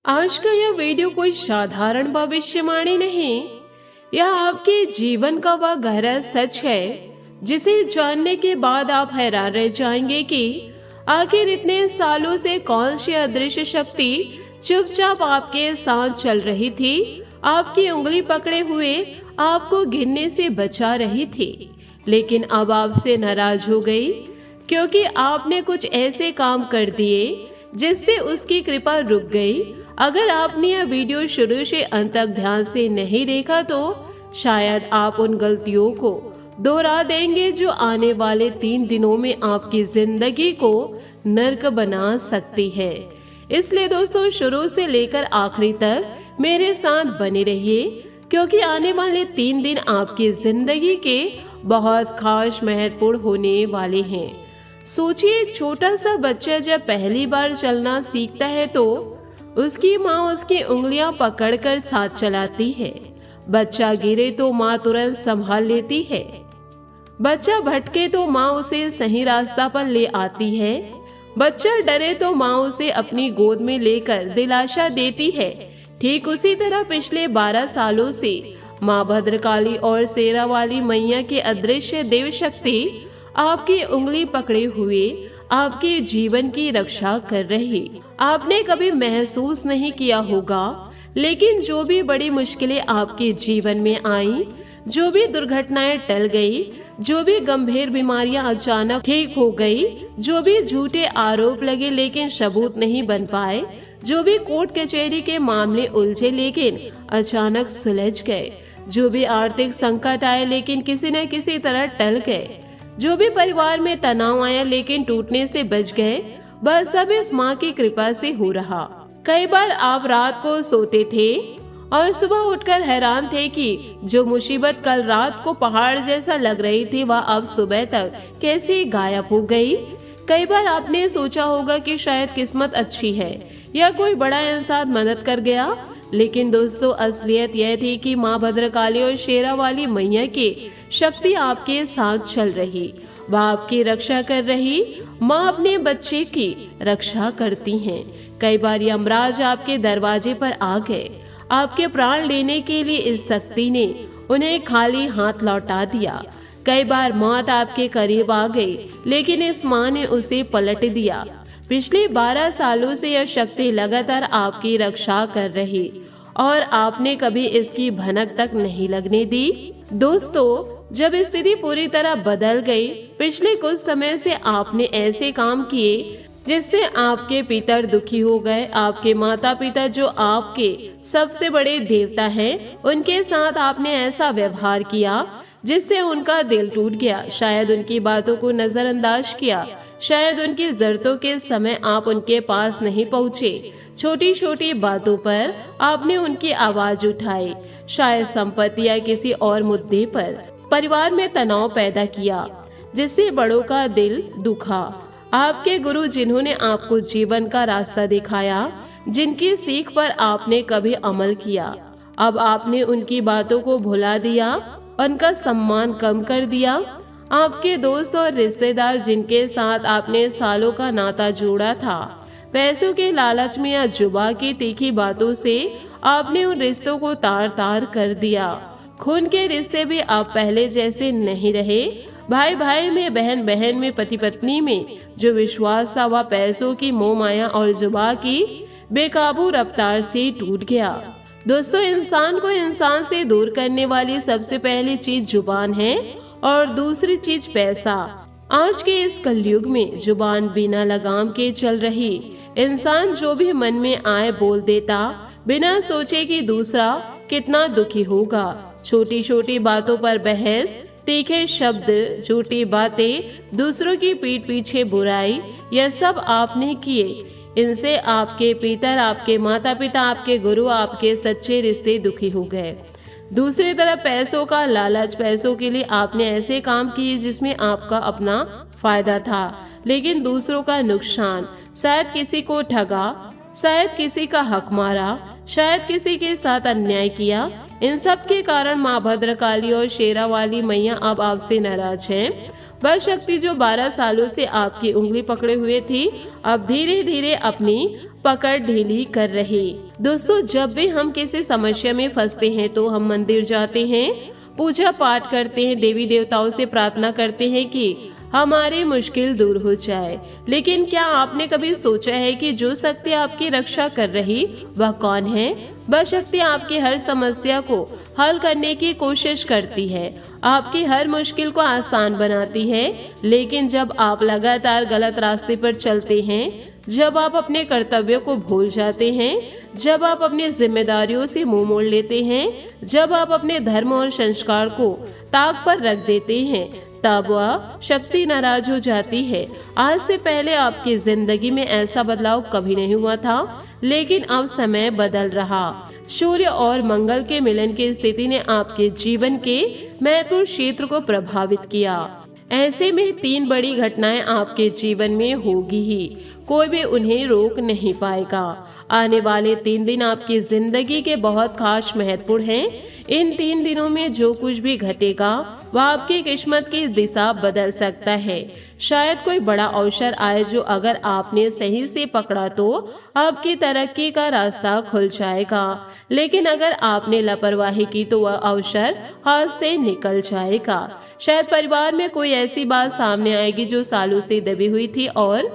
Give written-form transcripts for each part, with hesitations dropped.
आज का यह वीडियो कोई साधारण भविष्यवाणी नहीं, यह आपके जीवन का वह गहरा सच है जिसे जानने के बाद आप हैरान रह जाएंगे कि आखिर इतने सालों से कौन सी अदृश्य शक्ति चुपचाप आपके साथ चल रही थी, आपकी उंगली पकड़े हुए आपको गिरने से बचा रही थी, लेकिन अब आपसे नाराज हो गई क्योंकि आपने कुछ ऐसे काम कर दिए जिससे उसकी कृपा रुक गई। अगर आपने यह वीडियो शुरू से अंत तक ध्यान से नहीं देखा तो शायद आप उन गलतियों को दोहरा देंगे जो आने वाले 3 दिनों में आपकी जिंदगी को नर्क बना सकती है। इसलिए दोस्तों शुरू से लेकर आखिरी तक मेरे साथ बने रहिए क्योंकि आने वाले 3 दिन आपकी जिंदगी के बहुत खास महत्वपूर्ण होने वाले हैं। सोचिए, एक छोटा सा बच्चा जब पहली बार चलना सीखता है तो उसकी माँ उसकी उंगलियां पकड़कर साथ चलाती है। बच्चा गिरे तो माँ तुरंत संभाल लेती है। बच्चा भटके तो माँ उसे सही रास्ता पर ले आती है। बच्चा डरे तो माँ उसे अपनी गोद में लेकर दिलासा देती है। ठीक उसी तरह पिछले 12 सालों से माँ भद्रकाली और शेरावाली मैया के अदृश्य देव शक्ति आपकी उंगली पकड़े हुए आपके जीवन की रक्षा कर रही। आपने कभी महसूस नहीं किया होगा, लेकिन जो भी बड़ी मुश्किलें आपके जीवन में आई, जो भी दुर्घटनाएं टल गई, जो भी गंभीर बीमारियां अचानक ठीक हो गई, जो भी झूठे आरोप लगे लेकिन सबूत नहीं बन पाए, जो भी कोर्ट कचहरी के मामले उलझे लेकिन अचानक सुलझ गए, जो भी आर्थिक संकट आए लेकिन किसी न किसी तरह टल गए, जो भी परिवार में तनाव आया लेकिन टूटने से बच गए, बस सब इस माँ की कृपा से हो रहा। कई बार आप रात को सोते थे और सुबह उठकर हैरान थे कि जो मुसीबत कल रात को पहाड़ जैसा लग रही थी वह अब सुबह तक कैसे गायब हो गई। कई बार आपने सोचा होगा कि शायद किस्मत अच्छी है या कोई बड़ा इंसान मदद कर गया, लेकिन दोस्तों असलियत यह थी कि माँ भद्रकाली और शेरावाली मैया की शक्ति आपके साथ चल रही। वह आपकी रक्षा कर रही। माँ अपने बच्चे की रक्षा करती हैं। कई बार यमराज आपके दरवाजे पर आ गए आपके प्राण लेने के लिए। इस शक्ति ने उन्हें खाली हाथ लौटा दिया। कई बार मौत आपके करीब आ गई लेकिन इस माँ ने उसे पलट दिया। पिछले 12 सालों से यह शक्ति लगातार आपकी रक्षा कर रही और आपने कभी इसकी भनक तक नहीं लगने दी। दोस्तों, जब स्थिति पूरी तरह बदल गई, पिछले कुछ समय से आपने ऐसे काम किए जिससे आपके पिता दुखी हो गए। आपके माता पिता जो आपके सबसे बड़े देवता हैं, उनके साथ आपने ऐसा व्यवहार किया जिससे उनका दिल टूट गया। शायद उनकी बातों को नजरअंदाज किया, शायद उनकी जरूरतों के समय आप उनके पास नहीं पहुँचे। छोटी छोटी बातों पर आपने उनकी आवाज उठाई, शायद संपत्ति या किसी और मुद्दे पर परिवार में तनाव पैदा किया जिससे बड़ों का दिल दुखा। आपके गुरु जिन्होंने आपको जीवन का रास्ता दिखाया, जिनकी सीख पर आपने कभी अमल किया, अब आपने उनकी बातों को भुला दिया, उनका सम्मान कम कर दिया। आपके दोस्त और रिश्तेदार जिनके साथ आपने सालों का नाता जोड़ा था, पैसों के लालच में या जुबा की तीखी बातों से आपने उन रिश्तों को तार तार कर दिया। खून के रिश्ते भी आप पहले जैसे नहीं रहे। भाई भाई में, बहन बहन में, पति पत्नी में जो विश्वास था वह पैसों की मोह माया और जुबा की बेकाबू रफ्तार से टूट गया। दोस्तों, इंसान को इंसान से दूर करने वाली सबसे पहली चीज जुबान है और दूसरी चीज पैसा। आज के इस कलयुग में जुबान बिना लगाम के चल रही। इंसान जो भी मन में आए बोल देता, बिना सोचे कि दूसरा कितना दुखी होगा। छोटी छोटी बातों पर बहस, तीखे शब्द, झूठी बातें, दूसरों की पीठ पीछे बुराई, यह सब आपने किए। इनसे आपके पितर, आपके माता पिता, आपके गुरु, आपके सच्चे रिश्ते दुखी हो गए। दूसरी तरफ पैसों का लालच, पैसों के लिए आपने ऐसे काम किए जिसमें आपका अपना फायदा था लेकिन दूसरों का नुकसान। शायद किसी को ठगा, शायद किसी का हक मारा, शायद किसी के साथ अन्याय किया। इन सब के कारण माँ भद्रकाली और शेरावाली मैया अब आपसे नाराज हैं। वह शक्ति जो 12 सालों से आपकी उंगली पकड़े हुए थी, अब धीरे धीरे अपनी पकड़ ढीली कर रहे। दोस्तों, जब भी हम किसी समस्या में फंसते हैं तो हम मंदिर जाते हैं, पूजा पाठ करते हैं, देवी देवताओं से प्रार्थना करते हैं कि हमारी मुश्किल दूर हो जाए। लेकिन क्या आपने कभी सोचा है कि जो शक्ति आपकी रक्षा कर रही वह कौन है? वह शक्ति आपकी हर समस्या को हल करने की कोशिश करती है, आपकी हर मुश्किल को आसान बनाती है। लेकिन जब आप लगातार गलत रास्ते पर चलते हैं, जब आप अपने कर्तव्यों को भूल जाते हैं, जब आप अपनी जिम्मेदारियों से मुंह मोड़ लेते हैं, जब आप अपने धर्म और संस्कार को ताक पर रख देते हैं, तब वह शक्ति नाराज हो जाती है। आज से पहले आपकी जिंदगी में ऐसा बदलाव कभी नहीं हुआ था, लेकिन अब समय बदल रहा। सूर्य और मंगल के मिलन की स्थिति ने आपके जीवन के महत्वपूर्ण क्षेत्र को प्रभावित किया। ऐसे में 3 बड़ी घटनाएं आपके जीवन में होगी ही, कोई भी उन्हें रोक नहीं पाएगा। आने वाले 3 दिन आपकी जिंदगी के बहुत खास महत्वपूर्ण हैं। इन 3 दिनों में जो कुछ भी घटेगा वह आपकी किस्मत की दिशा बदल सकता है। शायद कोई बड़ा अवसर आए जो अगर आपने सही से पकड़ा तो आपकी तरक्की का रास्ता खुल जाएगा। लेकिन अगर आपने लापरवाही की तो वह अवसर हाथ से निकल जाएगा। शायद परिवार में कोई ऐसी बात सामने आएगी जो सालों से दबी हुई थी और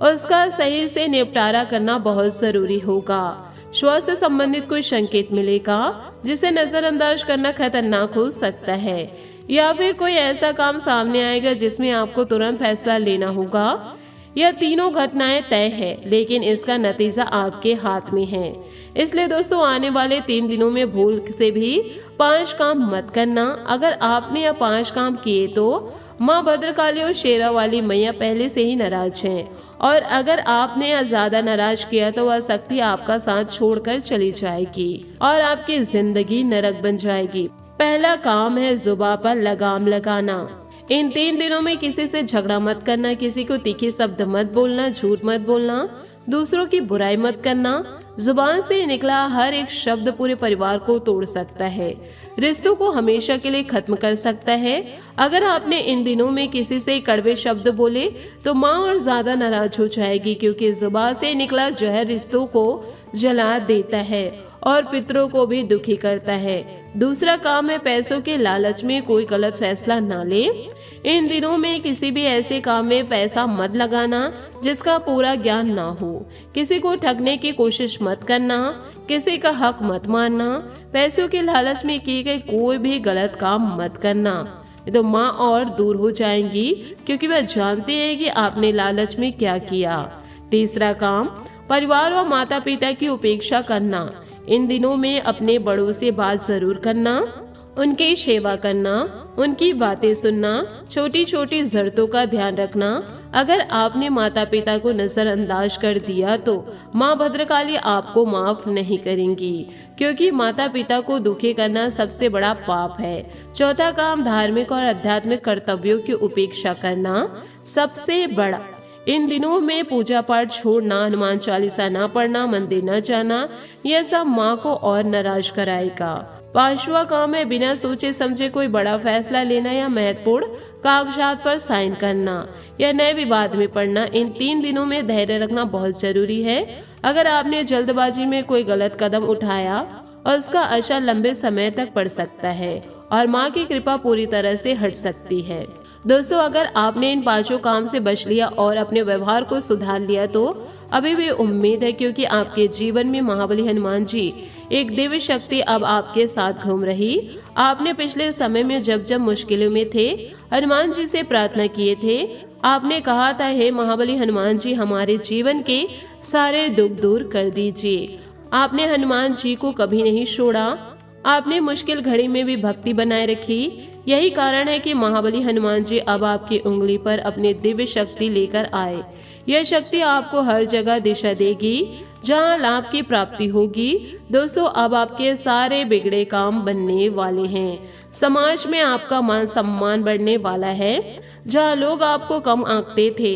उसका सही से निपटारा करना बहुत जरूरी होगा। स्वास्थ्य से संबंधित कोई संकेत मिलेगा जिसे नजरअंदाज करना खतरनाक हो सकता है, या फिर कोई ऐसा काम सामने आएगा जिसमें आपको तुरंत फैसला लेना होगा। यह तीनों घटनाएं तय है, लेकिन इसका नतीजा आपके हाथ में है। इसलिए दोस्तों, आने वाले 3 दिनों में भूल से भी 5 काम मत करना। अगर आपने यह 5 काम किए तो माँ भद्रकाली और शेरा वाली मैया पहले से ही नाराज हैं, और अगर आपने यह ज्यादा नाराज किया तो वह शक्ति आपका साथ छोड़कर चली जाएगी और आपकी जिंदगी नरक बन जाएगी। पहला काम है जुबान पर लगाम लगाना। इन 3 दिनों में किसी से झगड़ा मत करना, किसी को तीखे शब्द मत बोलना, झूठ मत बोलना, दूसरों की बुराई मत करना। जुबान से निकला हर एक शब्द पूरे परिवार को तोड़ सकता है, रिश्तों को हमेशा के लिए खत्म कर सकता है। अगर आपने इन दिनों में किसी से कड़वे शब्द बोले तो माँ और ज्यादा नाराज हो जाएगी, क्योंकि जुबान से निकला जहर रिश्तों को जला देता है और पितरों को भी दुखी करता है। दूसरा काम है पैसों के लालच में कोई गलत फैसला ना ले। इन दिनों में किसी भी ऐसे काम में पैसा मत लगाना जिसका पूरा ज्ञान ना हो। किसी को ठगने की कोशिश मत करना, किसी का हक मत मारना। पैसों के लालच में किए गए कोई भी गलत काम मत करना, तो माँ और दूर हो जाएंगी, क्योंकि वह जानते हैं कि आपने लालच में क्या किया। तीसरा काम, परिवार व माता पिता की उपेक्षा करना। इन दिनों में अपने बड़ों से बात जरूर करना, उनकी सेवा करना, उनकी बातें सुनना, छोटी छोटी जरूरतों का ध्यान रखना। अगर आपने माता पिता को नजरअंदाज कर दिया तो माँ भद्रकाली आपको माफ नहीं करेंगी, क्योंकि माता पिता को दुखी करना सबसे बड़ा पाप है। चौथा काम, धार्मिक और आध्यात्मिक कर्तव्यों की उपेक्षा करना सबसे बड़ा। इन दिनों में पूजा पाठ छोड़ना, हनुमान चालीसा ना पढ़ना, मंदिर न जाना, यह सब माँ को और नाराज कराएगा। 5वां काम है बिना सोचे समझे कोई बड़ा फैसला लेना या महत्वपूर्ण कागजात पर साइन करना या नए विवाद में पड़ना। इन 3 दिनों में धैर्य रखना बहुत जरूरी है। अगर आपने जल्दबाजी में कोई गलत कदम उठाया और उसका असर लंबे समय तक पड़ सकता है और माँ की कृपा पूरी तरह से हट सकती है। दोस्तों, अगर आपने इन 5 काम से बच लिया और अपने व्यवहार को सुधार लिया तो अभी भी उम्मीद है, क्योंकि आपके जीवन में महाबली हनुमान जी एक दिव्य शक्ति अब आपके साथ घूम रही। आपने पिछले समय में जब जब मुश्किलों में थे हनुमान जी से प्रार्थना किए थे। आपने कहा था, हे महाबली हनुमान जी, हमारे जीवन के सारे दुख दूर कर दीजिए। आपने हनुमान जी को कभी नहीं छोड़ा। आपने मुश्किल घड़ी में भी भक्ति बनाए रखी। यही कारण है कि महाबली हनुमान जी अब आपकी उंगली पर अपनी दिव्य शक्ति लेकर आए। यह शक्ति आपको हर जगह दिशा देगी जहां लाभ की प्राप्ति होगी। दोस्तों, अब आपके सारे बिगड़े काम बनने वाले हैं। समाज में आपका मान सम्मान बढ़ने वाला है। जहां लोग आपको कम आंकते थे,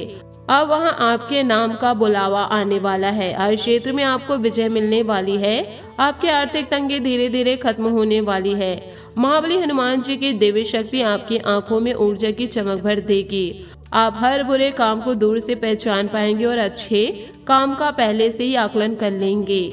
अब वहां आपके नाम का बुलावा आने वाला है। हर क्षेत्र में आपको विजय मिलने वाली है। आपकी आर्थिक तंगी धीरे धीरे खत्म होने वाली है। महाबली हनुमान जी की दिव्य शक्ति आपकी आंखों में ऊर्जा की चमक भर देगी आप हर बुरे काम को दूर से पहचान पाएंगे और अच्छे काम का पहले से ही आकलन कर लेंगे।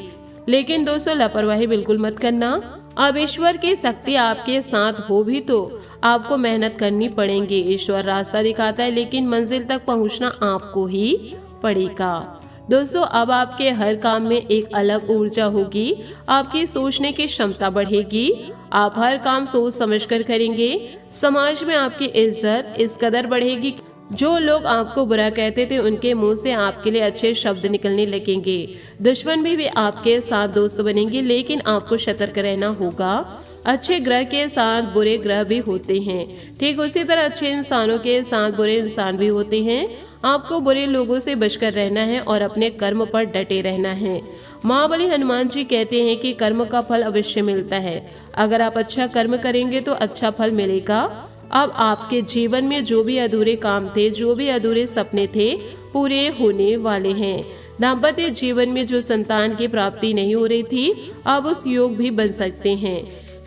लेकिन दोस्तों, लापरवाही बिल्कुल मत करना। अब ईश्वर की शक्ति आपके साथ हो भी तो आपको मेहनत करनी पड़ेगी। ईश्वर रास्ता दिखाता है, लेकिन मंजिल तक पहुंचना आपको ही पड़ेगा। दोस्तों, अब आपके हर काम में एक अलग ऊर्जा होगी, आपकी सोचने की क्षमता बढ़ेगी, आप हर काम सोच समझकर करेंगे। समाज में आपकी इज्जत इस कदर बढ़ेगी, जो लोग आपको बुरा कहते थे उनके मुंह से आपके लिए अच्छे शब्द निकलने लगेंगे। दुश्मन भी आपके साथ दोस्त बनेंगे, लेकिन आपको सतर्क रहना होगा। अच्छे ग्रह के साथ बुरे ग्रह भी होते हैं, ठीक उसी तरह अच्छे इंसानों के साथ बुरे इंसान भी होते हैं। आपको बुरे लोगों से बचकर रहना है और अपने कर्म पर डटे रहना है। महाबली हनुमान जी कहते हैं कि कर्म का फल अवश्य मिलता है। अगर आप अच्छा कर्म करेंगे तो अच्छा फल मिलेगा। अब आपके जीवन में जो भी अधूरे काम थे, जो भी अधूरे सपने थे, पूरे होने वाले हैं। दाम्पत्य जीवन में जो संतान की प्राप्ति नहीं हो रही थी, अब उस योग भी बन सकते हैं,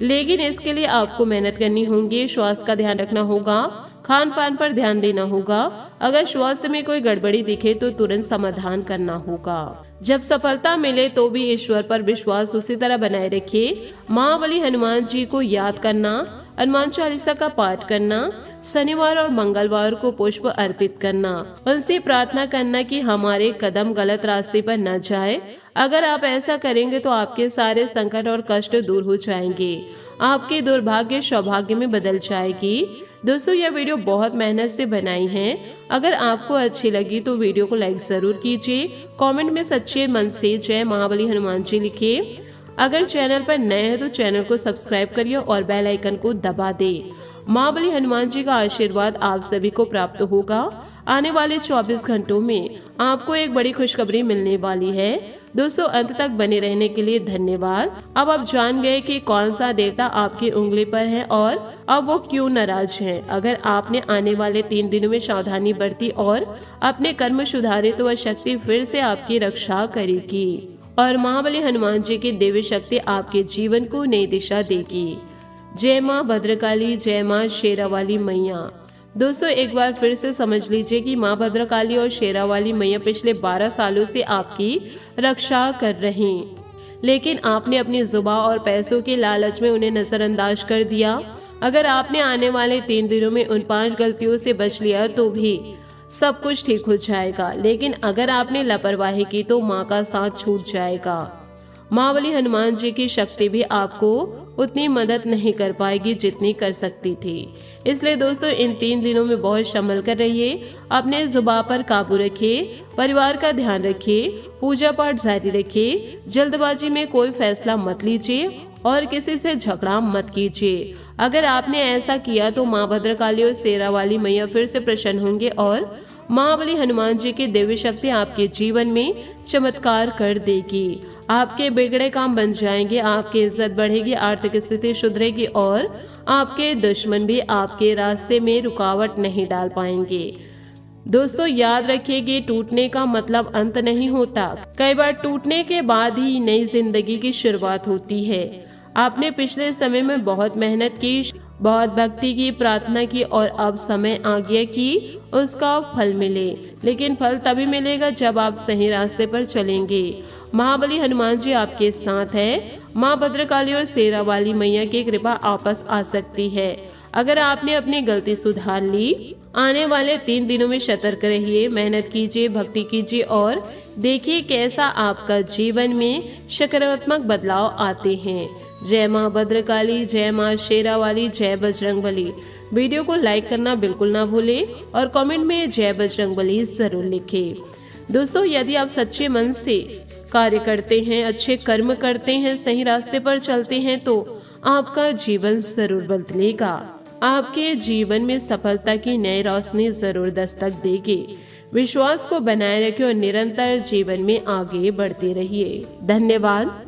लेकिन इसके लिए आपको मेहनत करनी होगी। स्वास्थ्य का ध्यान रखना होगा, खान पान पर ध्यान देना होगा। अगर स्वास्थ्य में कोई गड़बड़ी दिखे तो तुरंत समाधान करना होगा। जब सफलता मिले तो भी ईश्वर पर विश्वास उसी तरह बनाए रखिए। महाबली हनुमान जी को याद करना, हनुमान चालीसा का पाठ करना, शनिवार और मंगलवार को पुष्प अर्पित करना, उनसे प्रार्थना करना कि हमारे कदम गलत रास्ते पर न जाए। अगर आप ऐसा करेंगे तो आपके सारे संकट और कष्ट दूर हो जाएंगे, आपके दुर्भाग्य सौभाग्य में बदल जाएगी। दोस्तों, यह वीडियो बहुत मेहनत से बनाई है। अगर आपको अच्छी लगी तो वीडियो को लाइक जरूर कीजिए। कमेंट में सच्चे मन से जय महाबली हनुमान जी लिखिए। अगर चैनल पर नए हैं तो चैनल को सब्सक्राइब करिए और बेल आइकन को दबा दे। महाबली हनुमान जी का आशीर्वाद आप सभी को प्राप्त होगा। आने वाले 24 घंटों में आपको एक बड़ी खुशखबरी मिलने वाली है। दोस्तों, अंत तक बने रहने के लिए धन्यवाद। अब आप जान गए कि कौन सा देवता आपकी उंगली पर है और अब वो क्यों नाराज है। अगर आपने आने वाले 3 दिनों में सावधानी बरती और अपने कर्म सुधारे तो वह शक्ति फिर से आपकी रक्षा करेगी और महाबली हनुमान जी की दिव्य शक्ति आपके जीवन को नई दिशा देगी। जय माँ भद्रकाली, जय माँ शेरावाली मैया। दोस्तों, एक बार फिर से समझ लीजिए कि माँ भद्रकाली और शेरावाली मैया पिछले 12 सालों से आपकी रक्षा कर रही, लेकिन आपने अपनी जुबान और पैसों के लालच में उन्हें नजरअंदाज कर दिया। अगर आपने आने वाले 3 दिनों में उन 5 गलतियों से बच लिया तो भी सब कुछ ठीक हो जाएगा, लेकिन अगर आपने लापरवाही की तो माँ का साथ छूट जाएगा। महाबली हनुमान जी की शक्ति भी आपको उतनी मदद नहीं कर पाएगी जितनी कर सकती थी। इसलिए दोस्तों, इन 3 दिनों में बहुत संभल कर रहिए, अपने जुबान पर काबू रखिए, परिवार का ध्यान रखिए, पूजा पाठ जारी रखिए, जल्दबाजी में कोई फैसला मत लीजिए और किसी से झगड़ा मत कीजिए। अगर आपने ऐसा किया तो माँ भद्रकाली और शेरावाली मैया फिर से प्रसन्न होंगे और महाबली हनुमान जी की दिव्य शक्ति आपके जीवन में चमत्कार कर देगी। आपके बिगड़े काम बन जाएंगे, आपकी इज्जत बढ़ेगी, आर्थिक स्थिति सुधरेगी और आपके दुश्मन भी आपके रास्ते में रुकावट नहीं डाल पाएंगे। दोस्तों, याद रखिए कि टूटने का मतलब अंत नहीं होता, कई बार टूटने के बाद ही नई जिंदगी की शुरुआत होती है। आपने पिछले समय में बहुत मेहनत की, बहुत भक्ति की, प्रार्थना की और अब समय आ गया कि उसका फल मिले, लेकिन फल तभी मिलेगा जब आप सही रास्ते पर चलेंगे। महाबली हनुमान जी आपके साथ है। माँ भद्रकाली और शेरावाली मैया की कृपा आपस आ सकती है। अगर आपने अपनी गलती सुधार ली, आने वाले 3 दिनों में सतर्क रहिए, मेहनत कीजिए, भक्ति कीजिए और देखिए कैसा आपका जीवन में सकारात्मक बदलाव आते हैं। जय माँ भद्रकाली, जय माँ शेरावाली, जय बजरंगबली। वीडियो को लाइक करना बिल्कुल ना भूले और कमेंट में जय बजरंगबली जरूर लिखें। दोस्तों, यदि आप सच्चे मन से कार्य करते हैं, अच्छे कर्म करते हैं, सही रास्ते पर चलते हैं तो आपका जीवन जरूर बदलेगा। आपके जीवन में सफलता की नई रोशनी जरूर दस्तक देगी। विश्वास को बनाए रखें और निरंतर जीवन में आगे बढ़ते रहिए। धन्यवाद।